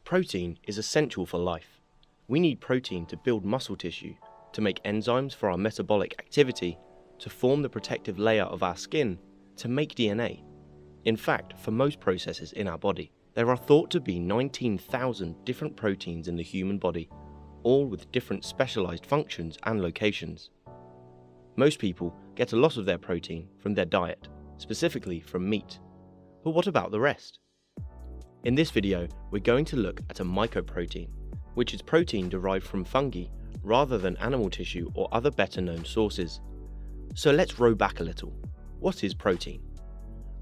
Protein is essential for life. We need protein to build muscle tissue, to make enzymes for our metabolic activity, to form the protective layer of our skin, to make DNA. In fact, for most processes in our body, there are thought to be 19,000 different proteins in the human body, all with different specialized functions and locations. Most people get a lot of their protein from their diet, specifically from meat. But what about the rest? In this video, we're going to look at a mycoprotein, which is protein derived from fungi rather than animal tissue or other better known sources. So let's row back a little. What is protein?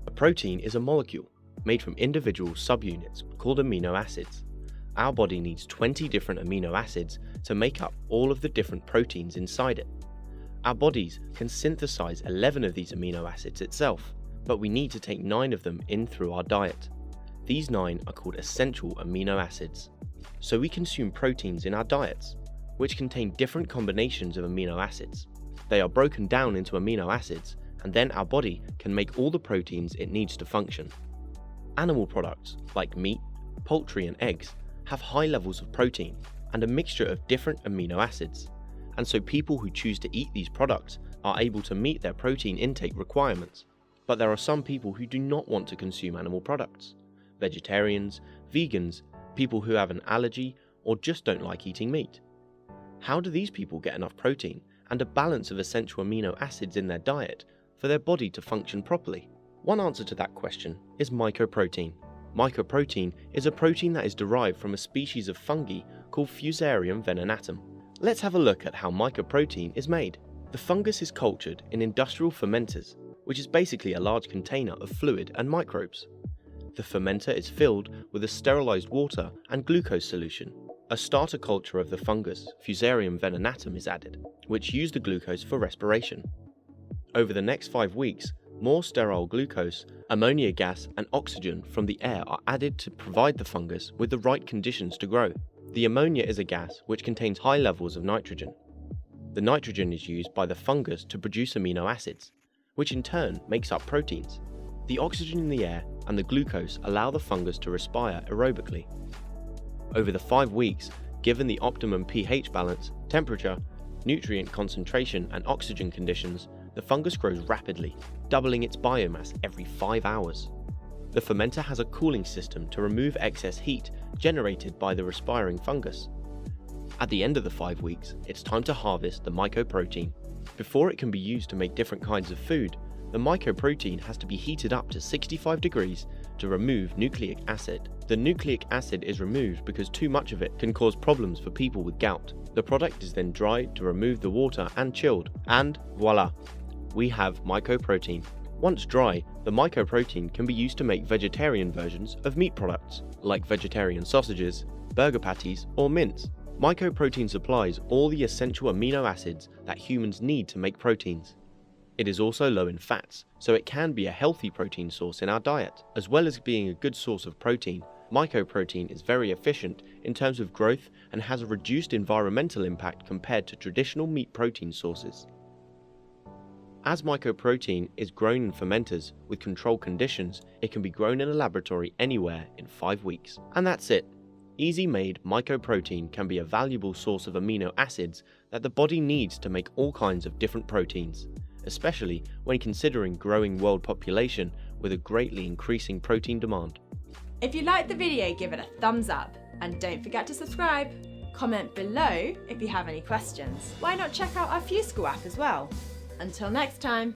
A protein is a molecule made from individual subunits called amino acids. Our body needs 20 different amino acids to make up all of the different proteins inside it. Our bodies can synthesize 11 of these amino acids itself, but we need to take 9 of them in through our diet. These 9 are called essential amino acids. So we consume proteins in our diets, which contain different combinations of amino acids. They are broken down into amino acids, and then our body can make all the proteins it needs to function. Animal products, like meat, poultry and eggs, have high levels of protein and a mixture of different amino acids, and so people who choose to eat these products are able to meet their protein intake requirements. But there are some people who do not want to consume animal products. Vegetarians, vegans, people who have an allergy, or just don't like eating meat. How do these people get enough protein and a balance of essential amino acids in their diet for their body to function properly? One answer to that question is mycoprotein. Mycoprotein is a protein that is derived from a species of fungi called Fusarium venenatum. Let's have a look at how mycoprotein is made. The fungus is cultured in industrial fermenters, which is basically a large container of fluid and microbes. The fermenter is filled with a sterilized water and glucose solution. A starter culture of the fungus, Fusarium venenatum, is added, which use the glucose for respiration. Over the next 5 weeks, more sterile glucose, ammonia gas and oxygen from the air are added to provide the fungus with the right conditions to grow. The ammonia is a gas which contains high levels of nitrogen. The nitrogen is used by the fungus to produce amino acids, which in turn makes up proteins. The oxygen in the air and the glucose allow the fungus to respire aerobically. Over the 5 weeks, given the optimum pH balance, temperature, nutrient concentration and oxygen conditions, the fungus grows rapidly, doubling its biomass every 5 hours. The fermenter has a cooling system to remove excess heat generated by the respiring fungus. At the end of the 5 weeks, it's time to harvest the mycoprotein. Before it can be used to make different kinds of food, the mycoprotein has to be heated up to 65 degrees to remove nucleic acid. The nucleic acid is removed because too much of it can cause problems for people with gout. The product is then dried to remove the water and chilled, and voila, we have mycoprotein. Once dry, the mycoprotein can be used to make vegetarian versions of meat products, like vegetarian sausages, burger patties, or mince. Mycoprotein supplies all the essential amino acids that humans need to make proteins. It is also low in fats, so it can be a healthy protein source in our diet. As well as being a good source of protein, mycoprotein is very efficient in terms of growth and has a reduced environmental impact compared to traditional meat protein sources. As mycoprotein is grown in fermenters with controlled conditions, it can be grown in a laboratory anywhere in 5 weeks. And that's it. Easy-made mycoprotein can be a valuable source of amino acids that the body needs to make all kinds of different proteins, especially when considering growing world population with a greatly increasing protein demand. If you liked the video, give it a thumbs up and don't forget to subscribe. Comment below if you have any questions. Why not check out our FuseSchool app as well? Until next time.